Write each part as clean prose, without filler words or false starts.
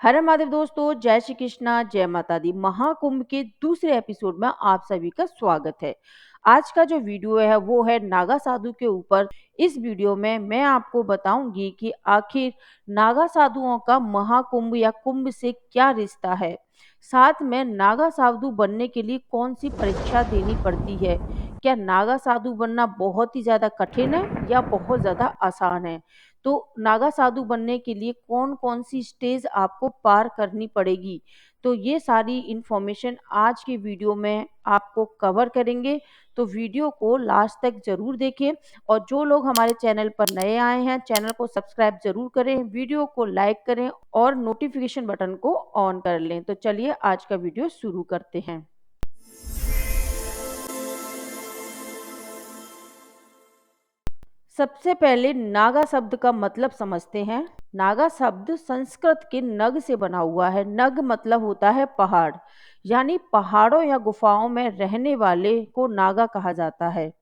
हर महादेव दोस्तों, जय श्री कृष्णा, जय माता दी। महाकुंभ के दूसरे एपिसोड में आप सभी का स्वागत है। आज का जो वीडियो है वो है नागा साधु के ऊपर। इस वीडियो में मैं आपको बताऊंगी कि आखिर नागा साधुओं का महाकुंभ या कुंभ से क्या रिश्ता है। साथ में नागा साधु बनने के लिए कौन सी परीक्षा देनी पड़ती है। क्या नागा साधु बनना बहुत ही ज्यादा कठिन है या बहुत ज्यादा आसान है। तो नागा साधु बनने के लिए कौन कौन सी स्टेज आपको पार करनी पड़ेगी। तो ये सारी इंफॉर्मेशन आज के वीडियो में आपको कवर करेंगे। तो वीडियो को लास्ट तक जरूर देखें और जो लोग हमारे चैनल पर नए आए हैं चैनल को सब्सक्राइब जरूर करें, वीडियो को लाइक करें और नोटिफिकेशन बटन को ऑन कर लें। तो चलिए आज का वीडियो शुरू करते हैं। सबसे पहले नागा शब्द का मतलब समझते हैं। नागा शब्द संस्कृत के नग से बना हुआ है। नग मतलब होता है पहाड़, यानी पहाड़ों या गुफाओं में रहने वाले को नागा कहा जाता है।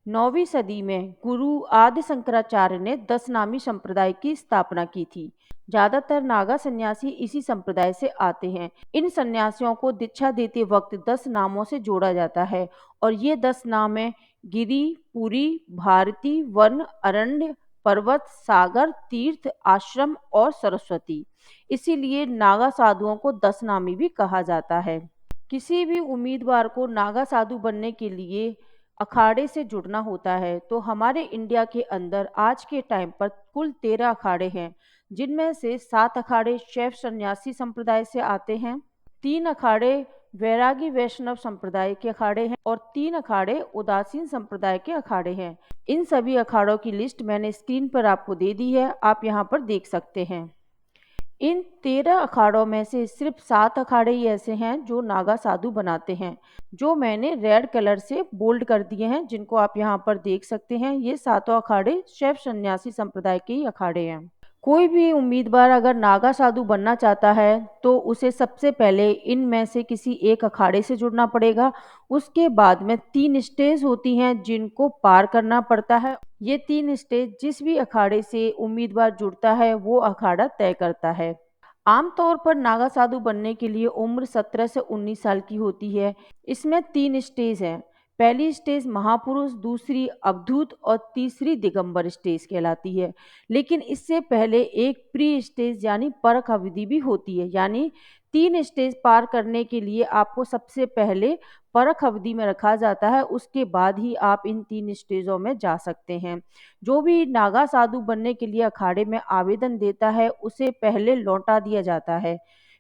9वीं सदी में गुरु आदि शंकराचार्य ने 10 नामी संप्रदाय की स्थापना की थी। ज्यादातर नागा सन्यासी इसी संप्रदाय से आते हैं। इन सन्यासियों को दीक्षा देते वक्त 10 नामों से जोड़ा जाता है और ये 10 नाम है गिरि, पुरी, भारती, वन, अरण्य, पर्वत, सागर, तीर्थ, आश्रम और सरस्वती। इसीलिए नागा साधुओं को 10 नामी भी कहा जाता है। किसी भी उम्मीदवार को नागा साधु बनने के लिए अखाड़े से जुड़ना होता है। तो हमारे इंडिया के अंदर आज के टाइम पर कुल 13 अखाड़े हैं, जिनमें से 7 अखाड़े शैव सन्यासी संप्रदाय से आते हैं, 3 अखाड़े वैरागी वैष्णव संप्रदाय के अखाड़े हैं और 3 अखाड़े उदासीन संप्रदाय के अखाड़े हैं। इन सभी अखाड़ों की लिस्ट मैंने स्क्रीन पर आपको दे दी है, आप यहाँ पर देख सकते हैं। इन 13 अखाड़ों में से सिर्फ 7 अखाड़े ही ऐसे हैं जो नागा साधु बनाते हैं, जो मैंने रेड कलर से बोल्ड कर दिए हैं, जिनको आप यहाँ पर देख सकते हैं। ये 7 अखाड़े शैव सन्यासी संप्रदाय के ही अखाड़े हैं। कोई भी उम्मीदवार अगर नागा साधु बनना चाहता है तो उसे सबसे पहले इनमें से किसी एक अखाड़े से जुड़ना पड़ेगा। उसके बाद में 3 स्टेज होती हैं जिनको पार करना पड़ता है। ये 3 स्टेज जिस भी अखाड़े से उम्मीदवार जुड़ता है वो अखाड़ा तय करता है। आमतौर पर नागा साधु बनने के लिए उम्र 17 से 19 साल की होती है। इसमें 3 स्टेज हैं। पहली स्टेज महापुरुष, दूसरी अवधूत और तीसरी दिगंबर स्टेज कहलाती है। लेकिन इससे पहले एक प्री स्टेज यानी परख अवधि भी होती है, यानी 3 स्टेज पार करने के लिए आपको सबसे पहले परख अवधि में रखा जाता है। उसके बाद ही आप इन 3 स्टेजों में जा सकते हैं। जो भी नागा साधु बनने के लिए अखाड़े में आवेदन देता है उसे पहले लौटा दिया जाता है।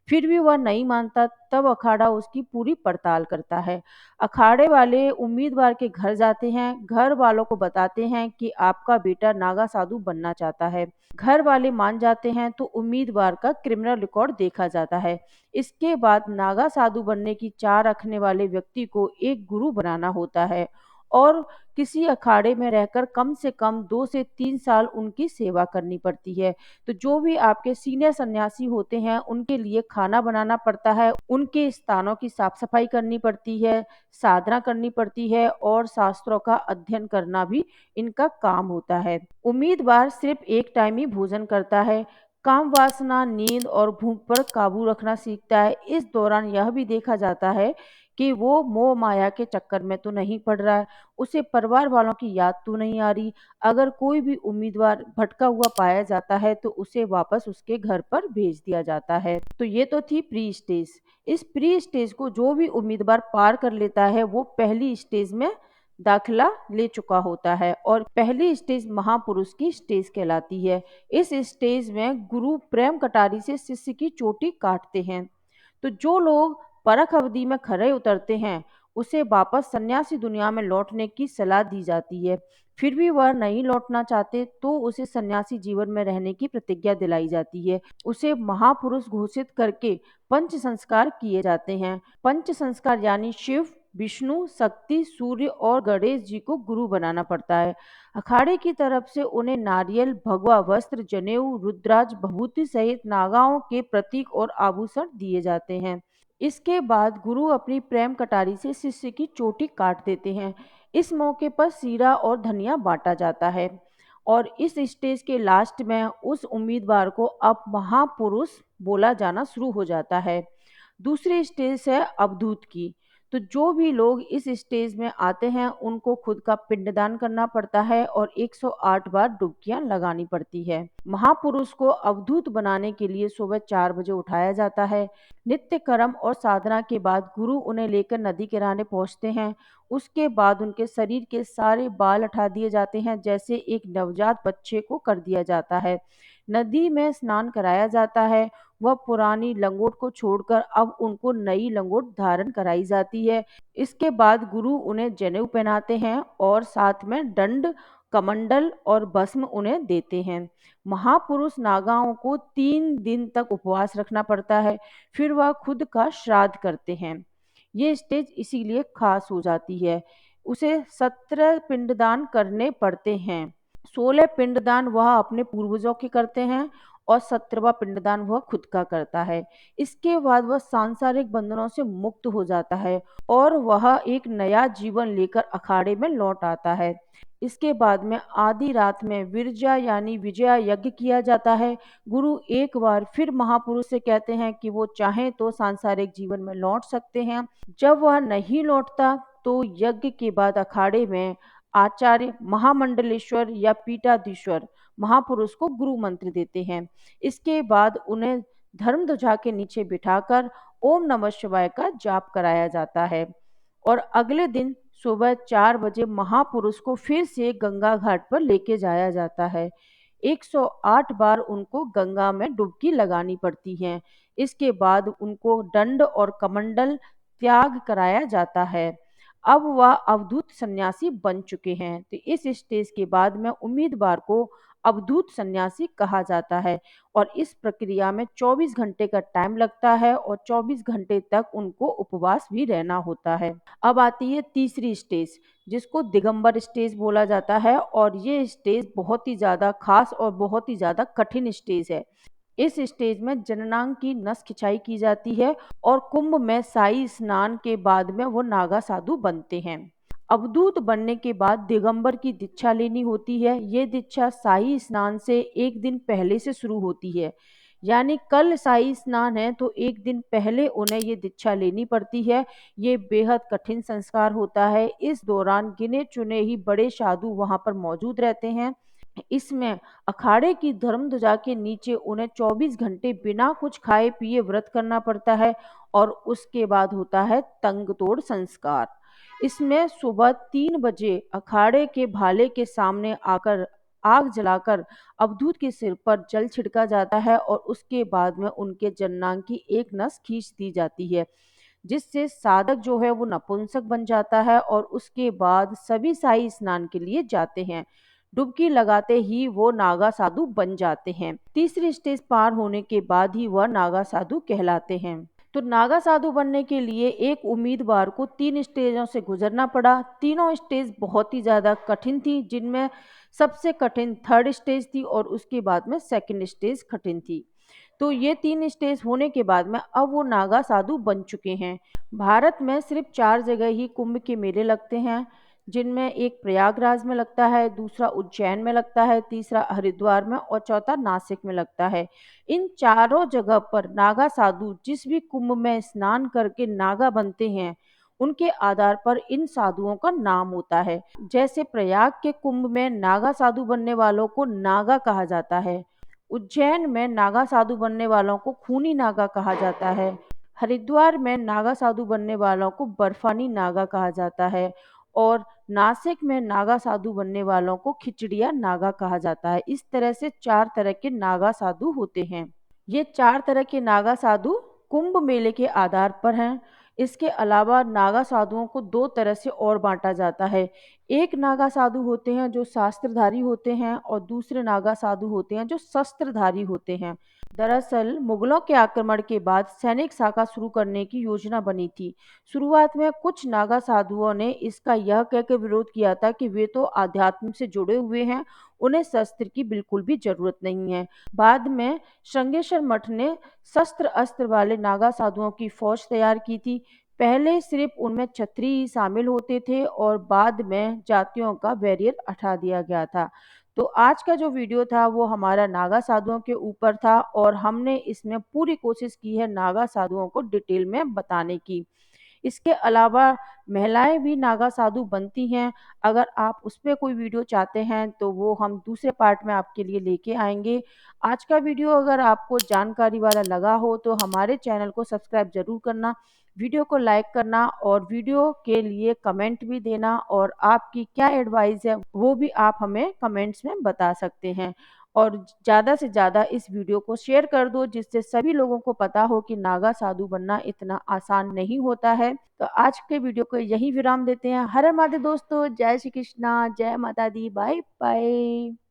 फिर भी वह नहीं मानता तब अखाड़ा उसकी पूरी पड़ताल करता है। अखाड़े वाले उम्मीदवार के घर जाते हैं, घर वालों को बताते हैं कि आपका बेटा नागा साधु बनना चाहता है। घर वाले मान जाते हैं तो उम्मीदवार का क्रिमिनल रिकॉर्ड देखा जाता है। इसके बाद नागा साधु बनने की चाह रखने वाले व्यक्ति को एक गुरु बनाना होता है और किसी अखाड़े में रहकर कम से कम 2 से 3 साल उनकी सेवा करनी पड़ती है। तो जो भी आपके सीनियर सन्यासी होते हैं उनके लिए खाना बनाना पड़ता है, उनके स्थानों की साफ सफाई करनी पड़ती है, साधना करनी पड़ती है और शास्त्रों का अध्ययन करना भी इनका काम होता है। उम्मीदवार सिर्फ एक टाइम ही भोजन करता है, काम वासना, नींद और भूख पर काबू रखना सीखता है। इस दौरान यह भी देखा जाता है कि वो मोह माया के चक्कर में तो नहीं पड़ रहा है, उसे परिवार वालों की याद तो नहीं आ रही। अगर कोई भी उम्मीदवार भटका हुआ पाया जाता है तो उसे वापस उसके घर पर भेज दिया जाता है। तो ये तो थी प्री स्टेज। इस प्री स्टेज को जो भी उम्मीदवार पार कर लेता है वो पहली स्टेज में दाखिला ले चुका होता है और पहली स्टेज महापुरुष की स्टेज कहलाती है। इस स्टेज में गुरु प्रेम कटारी से शिष्य की चोटी काटते हैं। तो जो लोग परख अवधि में खरे उतरते हैं उसे वापस सन्यासी दुनिया में लौटने की सलाह दी जाती है। फिर भी वह नहीं लौटना चाहते तो उसे सन्यासी जीवन में रहने की प्रतिज्ञा दिलाई जाती है। उसे महापुरुष घोषित करके पंच संस्कार किए जाते हैं। पंच संस्कार यानी शिव, विष्णु, शक्ति, सूर्य और गणेश जी को गुरु बनाना पड़ता है। अखाड़े की तरफ से उन्हें नारियल, भगवा वस्त्र, जनेऊ, रुद्राक्ष, भभूति सहित नागाओं के प्रतीक और आभूषण दिए जाते हैं। इसके बाद गुरु अपनी प्रेम कटारी से शिष्य की चोटी काट देते हैं। इस मौके पर सीरा और धनिया बांटा जाता है। और इस स्टेज के लास्ट में उस उम्मीदवार को अब महापुरुष बोला जाना शुरू हो जाता है। दूसरी स्टेज है अवधूत की। तो जो भी लोग इस स्टेज में आते हैं उनको खुद का पिंडदान करना पड़ता है और 108 बार डुबकियां लगानी पड़ती है। महापुरुष को अवधूत बनाने के लिए सुबह 4 बजे उठाया जाता है। नित्य कर्म और साधना के बाद गुरु उन्हें लेकर नदी किनारे पहुंचते हैं। उसके बाद उनके शरीर के सारे बाल हटा दिए जाते हैं, जैसे एक नवजात बच्चे को कर दिया जाता है। नदी में स्नान कराया जाता है। वह पुरानी लंगोट को छोड़कर अब उनको नई लंगोट धारण कराई जाती है। इसके बाद गुरु उन्हें जनेऊ पहनाते हैं और साथ में दंड, कमंडल और भस्म उन्हें देते हैं। महापुरुष नागाओं को 3 दिन तक उपवास रखना पड़ता है, फिर वह खुद का श्राद्ध करते हैं। ये स्टेज इसीलिए खास हो जाती है। उसे 17 पिंडदान करने पड़ते हैं। 16 पिंडदान वह अपने पूर्वजों के करते हैं और 17वां पिंडदान वह खुद का करता है। इसके बाद वह सांसारिक बंधनों से मुक्त हो जाता है और वह एक नया जीवन लेकर अखाड़े में लौट आता है। इसके बाद में आधी रात में विरजा यानी विजया यज्ञ किया जाता है। गुरु एक बार फिर महापुरुष से कहते हैं कि वो चाहें तो सांसारिक जीवन में लौट सकते हैं। जब वह नहीं लौटता तो यज्ञ के बाद अखाड़े में आचार्य, महामंडलेश्वर या पीठाधीश्वर महापुरुष को गुरु मंत्र देते हैं। इसके बाद उन्हें धर्म ध्वजा के नीचे बिठाकर ओम नमः शिवाय का जाप कराया जाता है और अगले दिन सुबह 4 बजे महापुरुष को फिर से गंगा घाट पर लेके जाया जाता है। 108 बार उनको गंगा में डुबकी लगानी पड़ती है। इसके बाद उनको दंड और कमंडल त्याग कराया जाता है। अब वह अवधूत सन्यासी बन चुके हैं। तो इस स्टेज के बाद में उम्मीदवार को अवधूत सन्यासी कहा जाता है और इस प्रक्रिया में 24 घंटे का टाइम लगता है और 24 घंटे तक उनको उपवास भी रहना होता है। अब आती है तीसरी स्टेज, जिसको दिगंबर स्टेज बोला जाता है और ये स्टेज बहुत ही ज़्यादा खास और बहुत ही ज़्यादा कठिन स्टेज है। इस स्टेज में जननांग की नस खिंचाई की जाती है और कुंभ में शाही स्नान के बाद में वो नागा साधु बनते हैं। अवधूत बनने के बाद दिगंबर की दीक्षा लेनी होती है। ये दीक्षा शाही स्नान से एक दिन पहले से शुरू होती है। यानी कल शाही स्नान है तो एक दिन पहले उन्हें ये दीक्षा लेनी पड़ती है। ये बेहद कठिन संस्कार होता है। इस दौरान गिने चुने ही बड़े साधु वहां पर मौजूद रहते हैं। इसमें अखाड़े की धर्म ध्वजा के नीचे उन्हें 24 घंटे बिना कुछ खाए पिए व्रत करना पड़ता है और उसके बाद होता है तंग तोड़ संस्कार। इसमें सुबह 3 बजे अखाड़े के भाले के सामने आकर आग जलाकर अवधूत के सिर पर जल छिड़का जाता है और उसके बाद में उनके जननांग की एक नस खींच दी जाती है, जिससे साधक जो है वो नपुंसक बन जाता है और उसके बाद सभी शाही स्नान के लिए जाते हैं। डुबकी लगाते ही वो नागा साधु बन जाते हैं। तीसरी स्टेज पार होने के बाद ही वह नागा साधु कहलाते हैं। तो नागा साधु बनने के लिए एक उम्मीदवार को 3 स्टेजों से गुजरना पड़ा। तीनों स्टेज बहुत ही ज्यादा कठिन थी, जिनमें सबसे कठिन 3rd स्टेज थी और उसके बाद में 2nd स्टेज कठिन थी। तो ये 3 स्टेज होने के बाद में अब वो नागा साधु बन चुके हैं। भारत में सिर्फ 4 जगह ही कुंभ के मेले लगते हैं, जिनमें एक प्रयागराज में लगता है, दूसरा उज्जैन में लगता है, तीसरा हरिद्वार में और चौथा नासिक में लगता है। इन चारों जगह पर नागा साधु जिस भी कुंभ में स्नान करके नागा बनते हैं, उनके आधार पर इन साधुओं का नाम होता है। जैसे प्रयाग के कुंभ में नागा साधु बनने वालों को नागा कहा जाता है, उज्जैन में नागा साधु बनने वालों को खूनी नागा कहा जाता है, हरिद्वार में नागा साधु बनने वालों को बर्फानी नागा कहा जाता है और नासिक में नागा साधु बनने वालों को खिचड़िया नागा कहा जाता है। इस तरह से 4 तरह के नागा साधु होते हैं। ये 4 तरह के नागा साधु कुंभ मेले के आधार पर हैं। इसके अलावा नागा साधुओं को 2 तरह से और बांटा जाता है। एक नागा साधु होते हैं जो शास्त्रधारी होते हैं और दूसरे नागा साधु होते हैं जो शस्त्रधारी होते हैं। दरअसल मुगलों के आक्रमण के बाद सैनिक शाखा शुरू करने की योजना बनी थी। शुरुआत में कुछ नागा साधुओं ने इसका यह कहकर विरोध किया था कि वे तो आध्यात्म से जुड़े हुए हैं, उन्हें शस्त्र की बिल्कुल भी जरूरत नहीं है। बाद में श्रृंगेश्वर मठ ने शस्त्र अस्त्र वाले नागा साधुओं की फौज तैयार की थी। पहले सिर्फ उनमें क्षत्रिय ही शामिल होते थे और बाद में जातियों का बैरियर हटा दिया गया था। तो आज का जो वीडियो था वो हमारा नागा साधुओं के ऊपर था और हमने इसमें पूरी कोशिश की है नागा साधुओं को डिटेल में बताने की। इसके अलावा महिलाएं भी नागा साधु बनती हैं। अगर आप उस पे कोई वीडियो चाहते हैं तो वो हम दूसरे पार्ट में आपके लिए लेके आएंगे। आज का वीडियो अगर आपको जानकारी वाला लगा हो तो हमारे चैनल को सब्सक्राइब जरूर करना, वीडियो को लाइक करना और वीडियो के लिए कमेंट भी देना, और आपकी क्या एडवाइस है वो भी आप हमें कमेंट्स में बता सकते हैं। और ज़्यादा से ज़्यादा इस वीडियो को शेयर कर दो जिससे सभी लोगों को पता हो कि नागा साधु बनना इतना आसान नहीं होता है। तो आज के वीडियो को यहीं विराम देते हैं। हर हर महादेव दोस्तों, जय श्री कृष्णा, जय माता दी, बाय बाय।